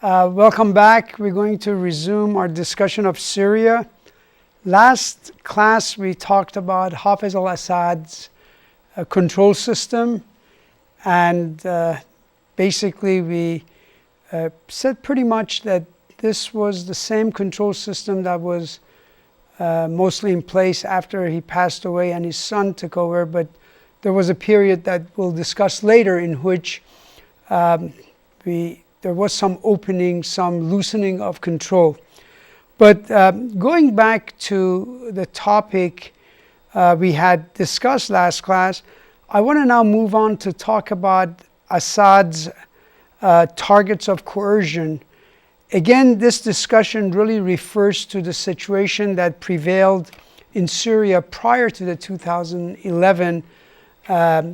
Welcome back. We're going to resume our discussion of Syria. Last class we talked about Hafez al-Assad's control system, and basically we said pretty much that this was the same control system that was mostly in place after he passed away and his son took over, but there was a period that we'll discuss later in which there was some opening, some loosening of control. But going back to the topic we had discussed last class, I want to now move on to talk about Assad's targets of coercion. Again, this discussion really refers to the situation that prevailed in Syria prior to the 2011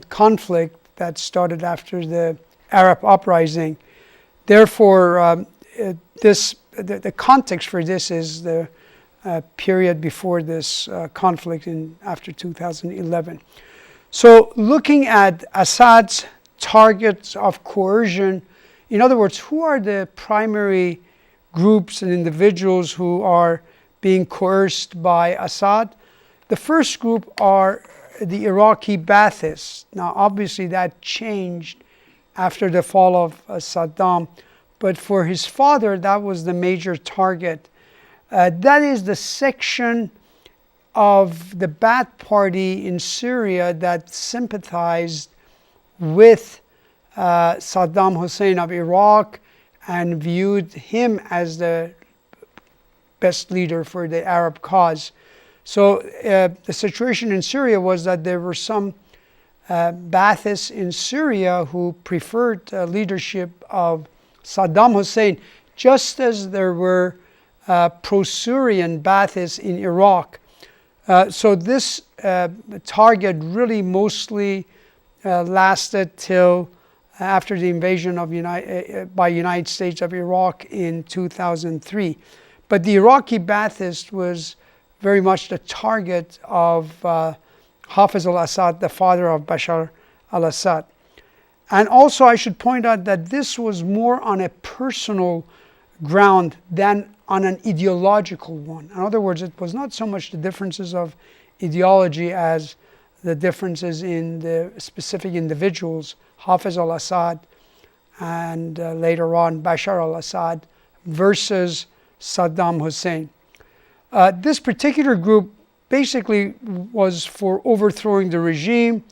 conflict that started after the Arab uprising. Therefore, the context for this is the period before this conflict after 2011. So looking at Assad's targets of coercion, in other words, who are the primary groups and individuals who are being coerced by Assad? The first group are the Iraqi Baathists. Now, obviously that changed after the fall of Saddam, but for his father, that was the major target. That is the section of the Ba'ath Party in Syria that sympathized with Saddam Hussein of Iraq and viewed him as the best leader for the Arab cause. So the situation in Syria was that there were some Baathists in Syria who preferred leadership of Saddam Hussein, just as there were pro-Syrian Baathists in Iraq. So this target really mostly lasted till after the invasion of by United States of Iraq in 2003. But the Iraqi Baathist was very much the target of Hafez al-Assad, the father of Bashar al-Assad. And also I should point out that this was more on a personal ground than on an ideological one. In other words, it was not so much the differences of ideology as the differences in the specific individuals, Hafez al-Assad and later on Bashar al-Assad versus Saddam Hussein. This particular group basically was for overthrowing the regime,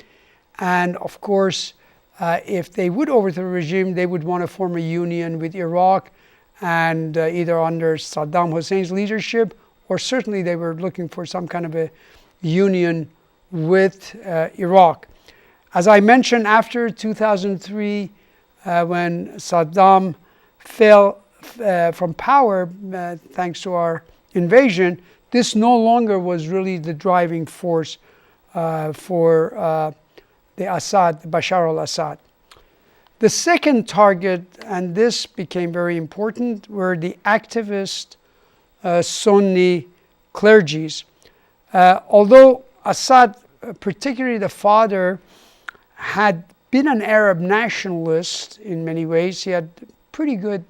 and of course if they would overthrow the regime, they would want to form a union with Iraq, and either under Saddam Hussein's leadership, or certainly they were looking for some kind of a union with Iraq. As I mentioned, after 2003, when Saddam fell from power thanks to our invasion, this no longer was really the driving force for the Assad, Bashar al-Assad. The second target, and this became very important, were the activist Sunni clergies. Although Assad, particularly the father, had been an Arab nationalist in many ways, he had pretty good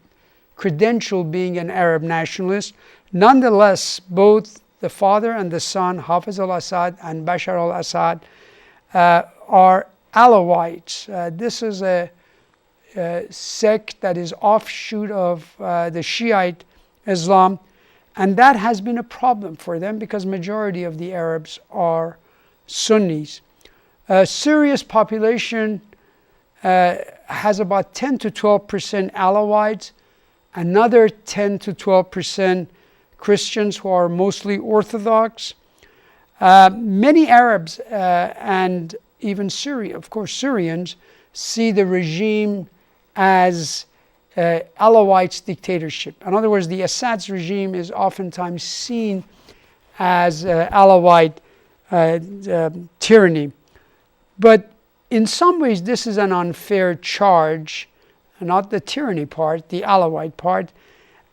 credential being an Arab nationalist. Nonetheless, both the father and the son, Hafez al-Assad and Bashar al-Assad, are Alawites. This is a sect that is offshoot of the Shiite Islam, and that has been a problem for them because majority of the Arabs are Sunnis. Syria's population has about 10 to 12% Alawites, another 10 to 12% Christians who are mostly Orthodox. Many Arabs and even Syria, of course Syrians, see the regime as Alawites' dictatorship. In other words, the Assad's regime is oftentimes seen as Alawite tyranny. But in some ways this is an unfair charge, not the tyranny part, the Alawite part,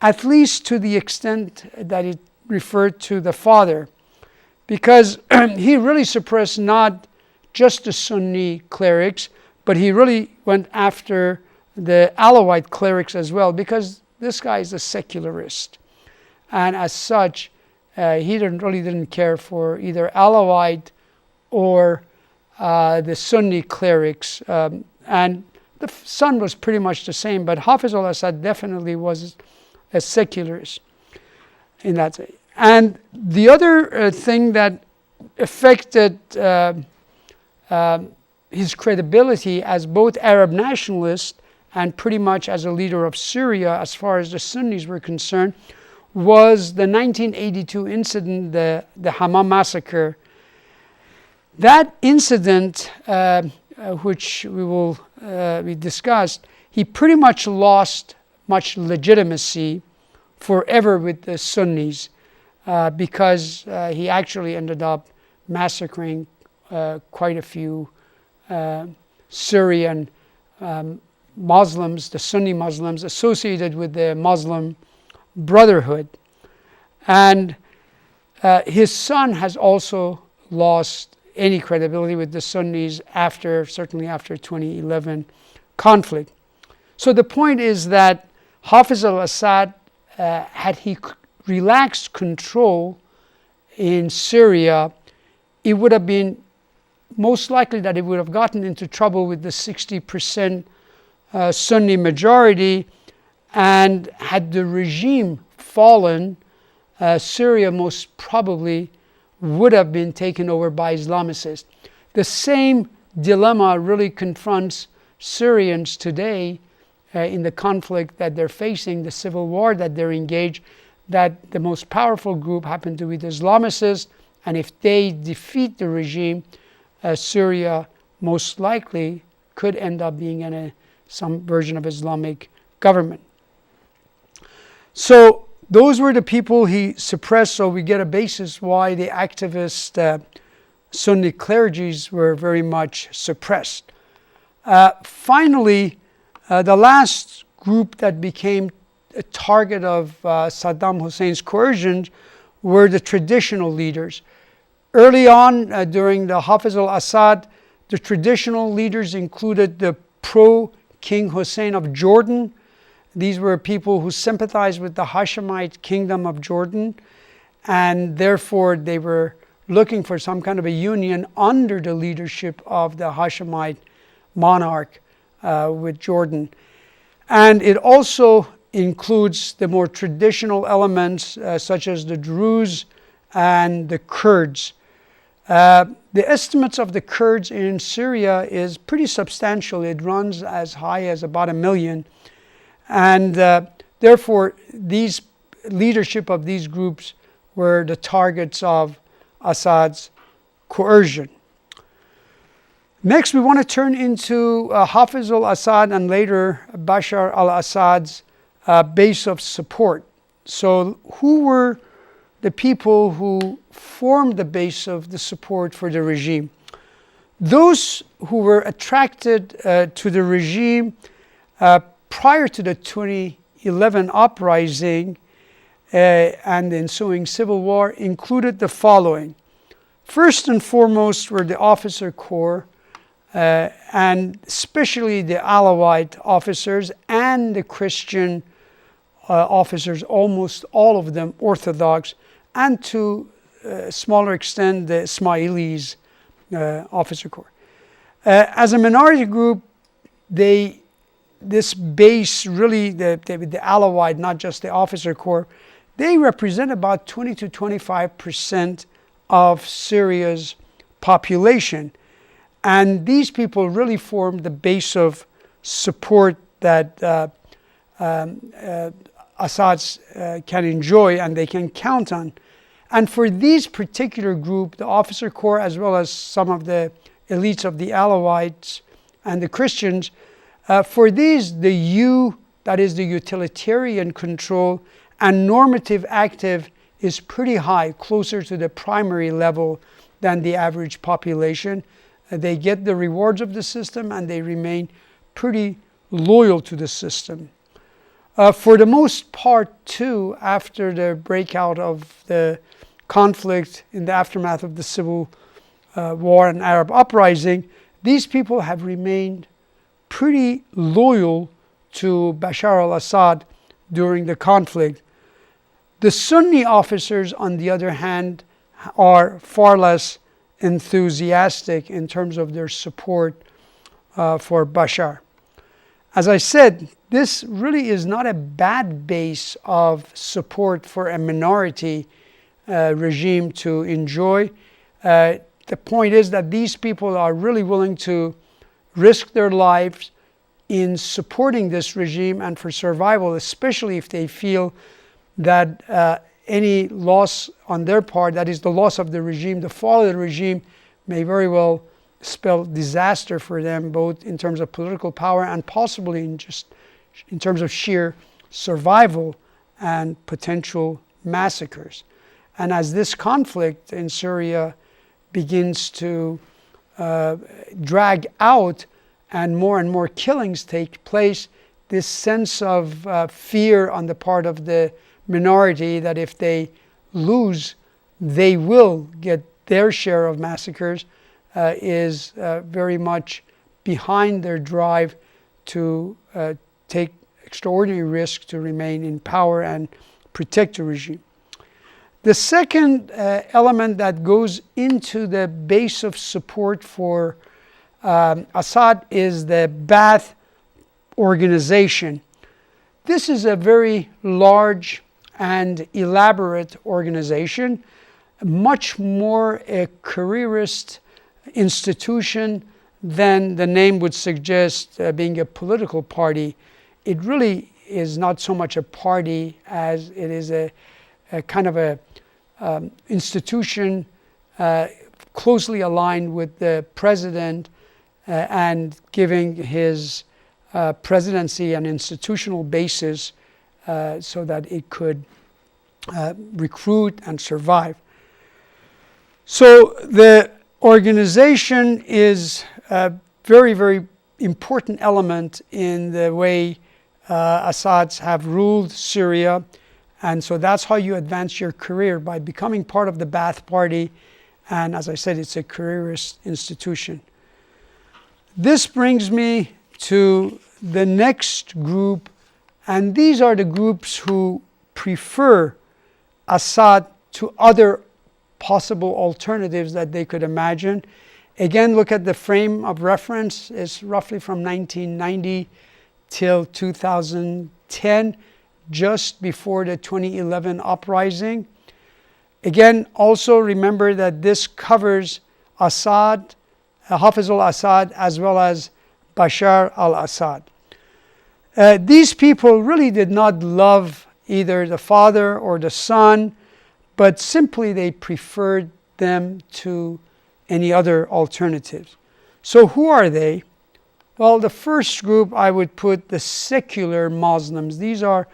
at least to the extent that it referred to the father, because he really suppressed not just the Sunni clerics, but he really went after the Alawite clerics as well, because this guy is a secularist. And as such, he didn't care for either Alawite or the Sunni clerics. And the son was pretty much the same, but Hafiz al-Assad definitely was a secularist in that way. And the other thing that affected his credibility as both Arab nationalist and pretty much as a leader of Syria as far as the Sunnis were concerned was the 1982 incident, the Hama massacre. That incident, which we discussed, he pretty much lost much legitimacy forever with the Sunnis because he actually ended up massacring quite a few Syrian Muslims, the Sunni Muslims associated with the Muslim Brotherhood. And his son has also lost any credibility with the Sunnis certainly after 2011 conflict. So the point is that Hafiz al-Assad, had he relaxed control in Syria, it would have been most likely that he would have gotten into trouble with the 60% Sunni majority, and had the regime fallen, Syria most probably would have been taken over by Islamicists. The same dilemma really confronts Syrians today in the conflict that they're facing, the civil war that they're engaged, that the most powerful group happen to be the Islamicists, and if they defeat the regime, Syria most likely could end up being in some version of Islamic government. So those were the people he suppressed, so we get a basis why the activist Sunni clergies were very much suppressed. Finally, the last group that became a target of Saddam Hussein's coercion were the traditional leaders. Early on, during the Hafiz al-Assad, the traditional leaders included the pro-King Hussein of Jordan. These were people who sympathized with the Hashemite kingdom of Jordan, and therefore they were looking for some kind of a union under the leadership of the Hashemite monarch with Jordan. And it also includes the more traditional elements such as the Druze and the Kurds. The estimates of the Kurds in Syria is pretty substantial. It runs as high as about 1 million. And therefore, these leadership of these groups were the targets of Assad's coercion. Next, we want to turn into Hafiz al-Assad and later Bashar al-Assad's base of support. So who were the people who formed the base of the support for the regime? Those who were attracted to the regime prior to the 2011 uprising and the ensuing civil war included the following. First and foremost were the officer corps, and especially the Alawite officers and the Christian officers, almost all of them Orthodox, and to a smaller extent the Ismailis officer corps. As a minority group, this base really, the Alawite, not just the officer corps, they represent about 20 to 25% of Syria's population. And these people really form the base of support that Assad can enjoy and they can count on. And for these particular group, the officer corps as well as some of the elites of the Alawites and the Christians, for these, the U, that is the utilitarian control, and normative active is pretty high, closer to the primary level than the average population. They get the rewards of the system and they remain pretty loyal to the system. For the most part, too, after the breakout of the conflict in the aftermath of the civil war and Arab uprising, these people have remained pretty loyal to Bashar al-Assad during the conflict. The Sunni officers, on the other hand, are far less enthusiastic in terms of their support for Bashar. As I said, this really is not a bad base of support for a minority regime to enjoy. The point is that these people are really willing to risk their lives in supporting this regime and for survival, especially if they feel that any loss on their part, that is the loss of the regime, the fall of the regime, may very well spell disaster for them, both in terms of political power and possibly in terms of sheer survival and potential massacres. And as this conflict in Syria begins to drag out and more killings take place, this sense of fear on the part of the minority that if they lose, they will get their share of massacres is very much behind their drive to take extraordinary risks to remain in power and protect the regime. The second element that goes into the base of support for Assad is the Ba'ath organization. This is a very large and elaborate organization, much more a careerist institution than the name would suggest, being a political party. It really is not so much a party as it is a kind of a institution closely aligned with the president and giving his presidency an institutional basis so that it could recruit and survive. So the organization is a very, very important element in the way Assads have ruled Syria. And so that's how you advance your career, by becoming part of the Ba'ath Party. And as I said, it's a careerist institution. This brings me to the next group, and these are the groups who prefer Assad to other possible alternatives that they could imagine. Again, look at the frame of reference. It's roughly from 1990 till 2010, just before the 2011 uprising. Again, also remember that this covers Assad, Hafez al-Assad, as well as Bashar al-Assad. These people really did not love either the father or the son, but simply they preferred them to any other alternatives. So who are they? Well, the first group I would put the secular Muslims. These are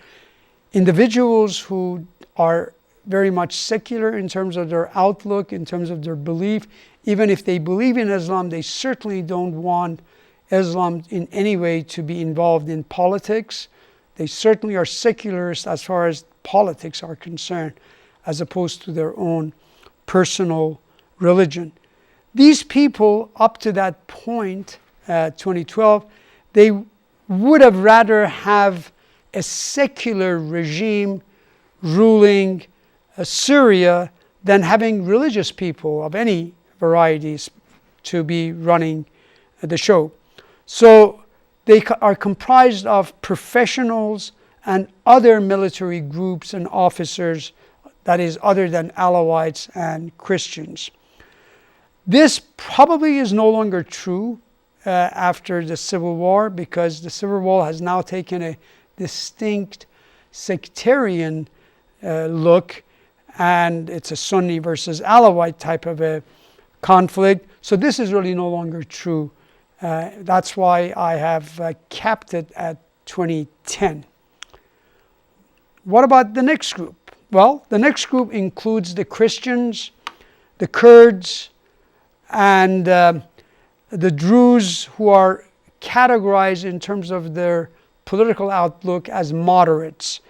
individuals who are very much secular in terms of their outlook, in terms of their belief. Even if they believe in Islam, they certainly don't want Islam in any way to be involved in politics. They certainly are secularists as far as politics are concerned, as opposed to their own personal religion. These people, up to that point, 2012, they would have rather have a secular regime ruling Syria than having religious people of any varieties to be running the show. So they are comprised of professionals and other military groups and officers, that is, other than Alawites and Christians. This probably is no longer true after the Civil War, because the Civil War has now taken a distinct sectarian look, and it's a Sunni versus Alawite type of a conflict. So this is really no longer true. That's why I have capped it at 2010. What about the next group? Well, the next group includes the Christians, the Kurds, and the Druze, who are categorized in terms of their political outlook as moderates.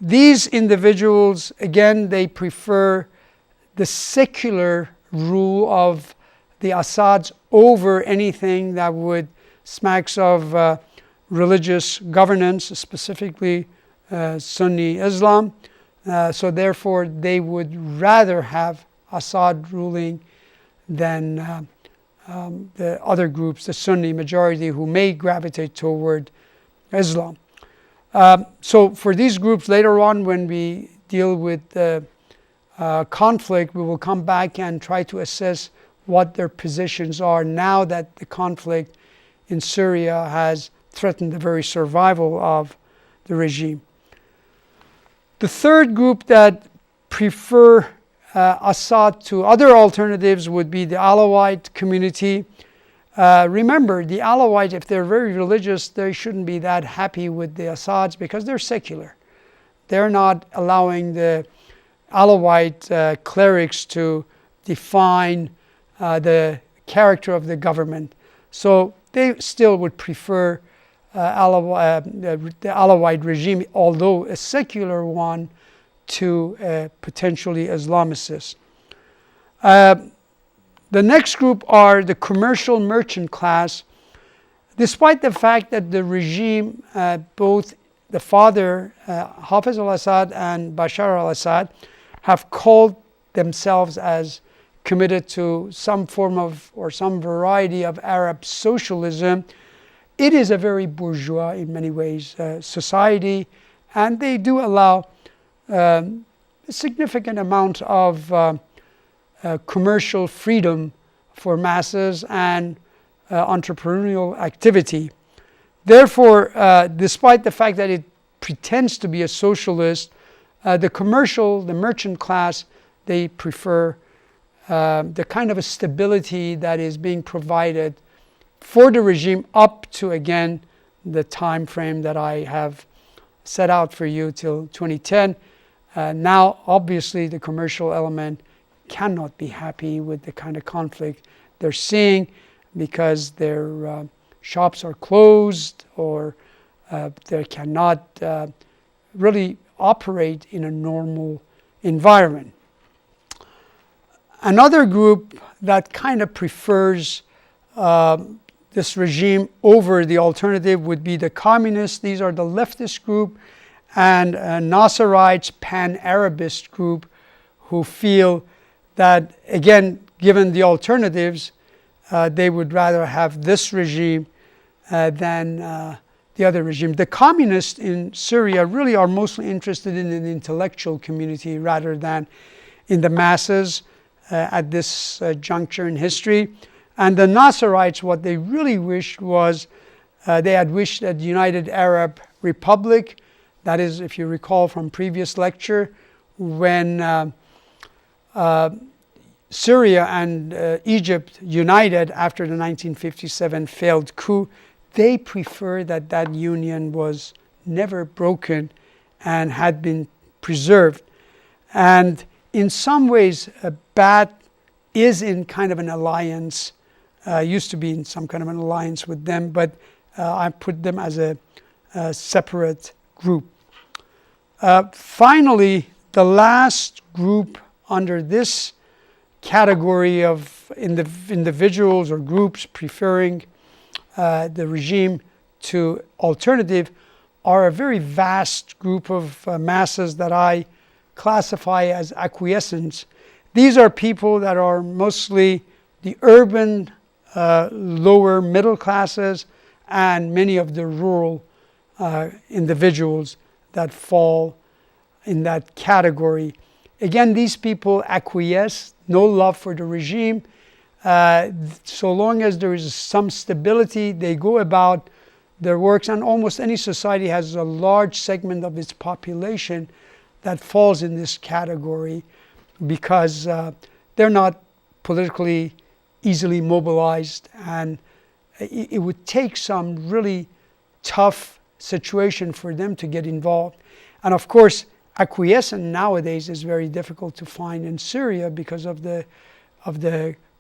These individuals, again, they prefer the secular rule of the Assads over anything that would smacks of religious governance, specifically Sunni Islam. So therefore, they would rather have Assad ruling than the other groups, the Sunni majority, who may gravitate toward Islam. So for these groups, later on when we deal with the conflict, we will come back and try to assess what their positions are now that the conflict in Syria has threatened the very survival of the regime. The third group that prefer Assad to other alternatives would be the Alawite community. Remember, the Alawite, if they're very religious, they shouldn't be that happy with the Assads because they're secular. They're not allowing the Alawite clerics to define the character of the government. So they still would prefer the Alawite regime, although a secular one, to a potentially Islamicist. The next group are the commercial merchant class. Despite the fact that the regime, both the father, Hafez al-Assad, and Bashar al-Assad, have called themselves as committed to some form of, or some variety of Arab socialism, it is a very bourgeois, in many ways, society, and they do allow a significant amount of commercial freedom for masses and entrepreneurial activity. Therefore, despite the fact that it pretends to be a socialist, the merchant class, they prefer the kind of a stability that is being provided for the regime up to, again, the time frame that I have set out for you till 2010. Now, obviously, the commercial element cannot be happy with the kind of conflict they're seeing because their shops are closed or they cannot really operate in a normal environment. Another group that kind of prefers this regime over the alternative would be the communists. These are the leftist group and Nasserite pan-Arabist group who feel that, again, given the alternatives, they would rather have this regime than the other regime. The communists in Syria really are mostly interested in the intellectual community rather than in the masses at this juncture in history. And the Nasserites, what they really wished was, they had wished that the United Arab Republic, that is, if you recall from previous lecture, when Syria and Egypt united after the 1957 failed coup, they prefer that that union was never broken and had been preserved. And in some ways, Ba'ath is in kind of an alliance, used to be in some kind of an alliance with them, but I put them as a separate group. Finally, the last group under this category of individuals or groups preferring the regime to alternative are a very vast group of masses that I classify as acquiescents. These are people that are mostly the urban lower middle classes and many of the rural individuals that fall in that category. Again, these people acquiesce, no love for the regime. So long as there is some stability, they go about their works, and almost any society has a large segment of its population that falls in this category because they're not politically easily mobilized, and it would take some really tough situation for them to get involved. And of course, acquiescence nowadays is very difficult to find in Syria because of the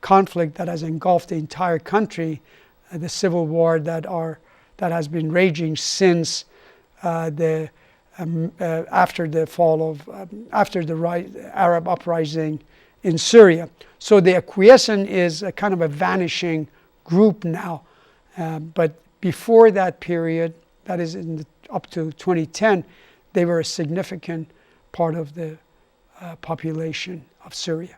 conflict that has engulfed the entire country, the civil war that has been raging since after the fall of after the Arab uprising in Syria. So the acquiescent is a kind of a vanishing group now, but before that period, that is up to 2010, they were a significant part of the population of Syria.